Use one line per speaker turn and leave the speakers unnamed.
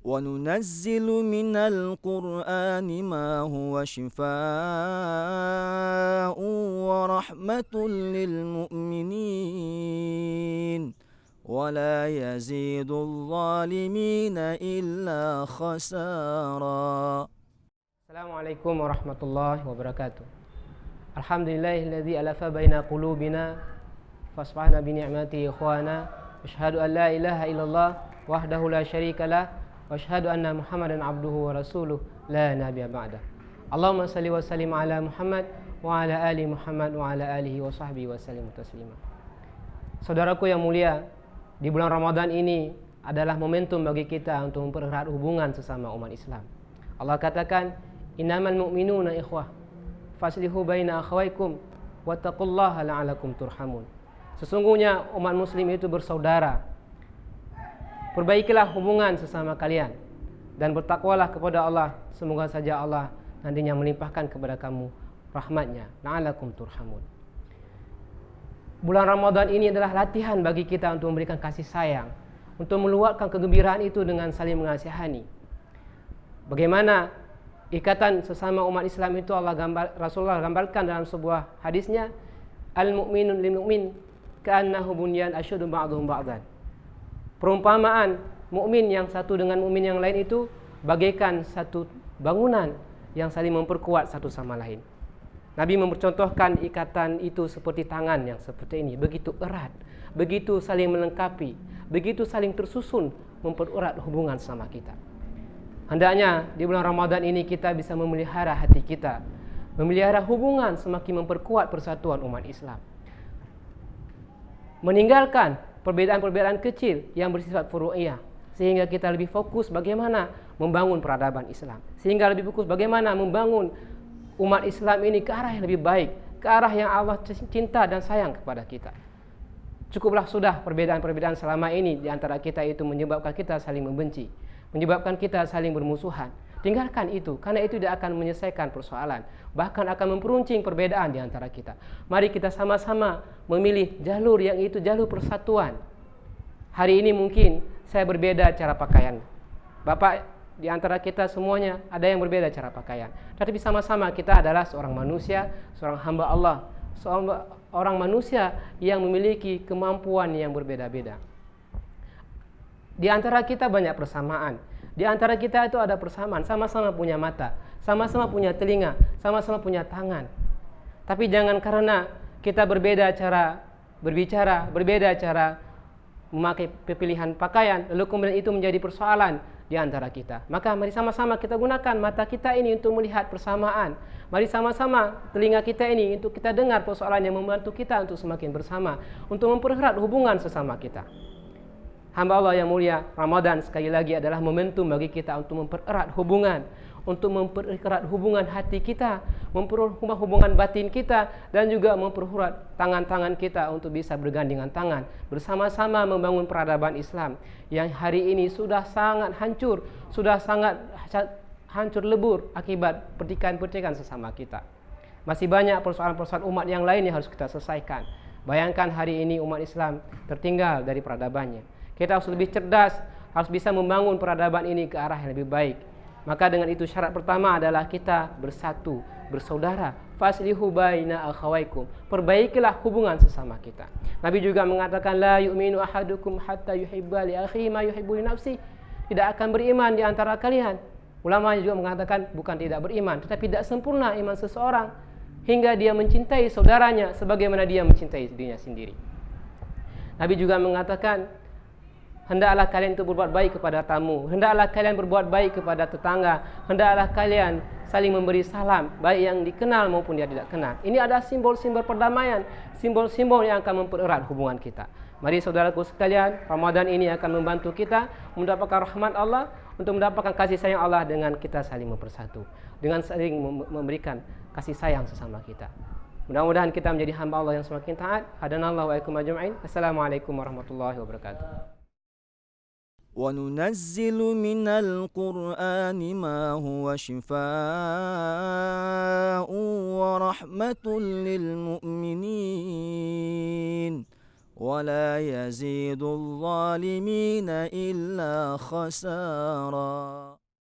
وننزل من القرآن ما هو شفاء ورحمة للمؤمنين ولا يزيد الظالمين إلا خسارا.
Assalamualaikum warahmatullahi wabarakatuh. Alhamdulillahilladzi alafa baina qulubina fasbahna bi ni'mati ikhwana. Asyhadu an la ilaha illallah wahdahu la syarikalah wa asyhadu anna Muhammadan abduhu wa rasuluh la nabiyya ba'dah. Allahumma shalli wa sallim ala Muhammad wa ala ali Muhammad wa ala alihi wa sahbihi wa sallim taslima. Saudaraku yang mulia, di bulan Ramadan ini adalah momentum bagi kita untuk mempererat hubungan sesama umat Islam. Allah katakan, innamal mu'minuna ikhwah faslihu baina akhawaikum wattaqullaha la'alakum turhamun. Sesungguhnya umat muslim itu bersaudara. Perbaikilah hubungan sesama kalian dan bertakwalah kepada Allah. Semoga saja Allah nantinya melimpahkan kepada kamu rahmatnya. La'alakum turhamun. Bulan Ramadan ini adalah latihan bagi kita untuk memberikan kasih sayang, untuk meluapkan kegembiraan itu dengan saling mengasihani. Bagaimana ikatan sesama umat Islam itu Rasulullah gambarkan dalam sebuah hadisnya, al-mu'minun lil mu'min ka'annahu bunyan asyuddu ba'dhum ba'dhan. Perumpamaan mukmin yang satu dengan mukmin yang lain itu bagaikan satu bangunan yang saling memperkuat satu sama lain. Nabi mempercontohkan ikatan itu seperti tangan yang seperti ini, begitu erat, begitu saling melengkapi, begitu saling tersusun mempererat hubungan sama kita. Hendaknya di bulan Ramadan ini kita bisa memelihara hati kita, memelihara hubungan semakin memperkuat persatuan umat Islam. Meninggalkan perbedaan-perbedaan kecil yang bersifat furu'iyah, sehingga kita lebih fokus bagaimana membangun peradaban Islam, sehingga lebih fokus bagaimana membangun umat Islam ini ke arah yang lebih baik, ke arah yang Allah cinta dan sayang kepada kita. Cukuplah sudah perbedaan-perbedaan selama ini di antara kita itu menyebabkan kita saling membenci, menyebabkan kita saling bermusuhan. Tinggalkan itu, karena itu tidak akan menyelesaikan persoalan, bahkan akan memperuncing perbedaan di antara kita. Mari kita sama-sama memilih jalur yang itu jalur persatuan. Hari ini mungkin saya berbeda cara pakaian. Bapak di antara kita semuanya ada yang berbeda cara pakaian. Tetapi sama-sama kita adalah seorang manusia, seorang hamba Allah, seorang manusia yang memiliki kemampuan yang berbeda-beda. Di antara kita banyak persamaan. Di antara kita itu ada persamaan, sama-sama punya mata, sama-sama punya telinga, sama-sama punya tangan. Tapi jangan karena kita berbeda cara berbicara, berbeda cara memakai pilihan pakaian, lalu kemudian itu menjadi persoalan di antara kita. Maka mari sama-sama kita gunakan mata kita ini untuk melihat persamaan. Mari sama-sama telinga kita ini untuk kita dengar persoalan yang membantu kita untuk semakin bersama, untuk mempererat hubungan sesama kita. Hamba Allah yang mulia, Ramadan sekali lagi adalah momentum bagi kita untuk mempererat hubungan, untuk mempererat hubungan hati kita, mempererat hubungan batin kita, dan juga mempererat tangan-tangan kita untuk bisa bergandengan tangan, bersama-sama membangun peradaban Islam yang hari ini sudah sangat hancur, sudah sangat hancur lebur akibat pertikaian-pertikaian sesama kita. Masih banyak persoalan-persoalan umat yang lain yang harus kita selesaikan. Bayangkan hari ini umat Islam tertinggal dari peradabannya. Kita harus lebih cerdas, harus bisa membangun peradaban ini ke arah yang lebih baik. Maka dengan itu syarat pertama adalah kita bersatu, bersaudara. Faslihu baina akhawaikum. Perbaikilah hubungan sesama kita. Nabi juga mengatakan, la yu'minu ahadukum hatta yuhibba li akhihi ma yuhibbu li nafsihi. Tidak akan beriman di antara kalian. Ulama juga mengatakan bukan tidak beriman, tetapi tidak sempurna iman seseorang hingga dia mencintai saudaranya sebagaimana dia mencintai dirinya sendiri. Nabi juga mengatakan, hendaklah kalian itu berbuat baik kepada tamu, hendaklah kalian berbuat baik kepada tetangga, hendaklah kalian saling memberi salam, baik yang dikenal maupun yang tidak kenal. Ini adalah simbol-simbol perdamaian, simbol-simbol yang akan mempererat hubungan kita. Mari saudaraku sekalian, Ramadan ini akan membantu kita mendapatkan rahmat Allah, untuk mendapatkan kasih sayang Allah dengan kita saling mempersatu, dengan saling memberikan kasih sayang sesama kita. Mudah-mudahan kita menjadi hamba Allah yang semakin taat. Hadanallahu wa iyyakum ajma'in. Assalamualaikum warahmatullahi wabarakatuh.
وننزل من القرآن ما هو شفاء ورحمة للمؤمنين ولا يزيد الظالمين إلا خسارا.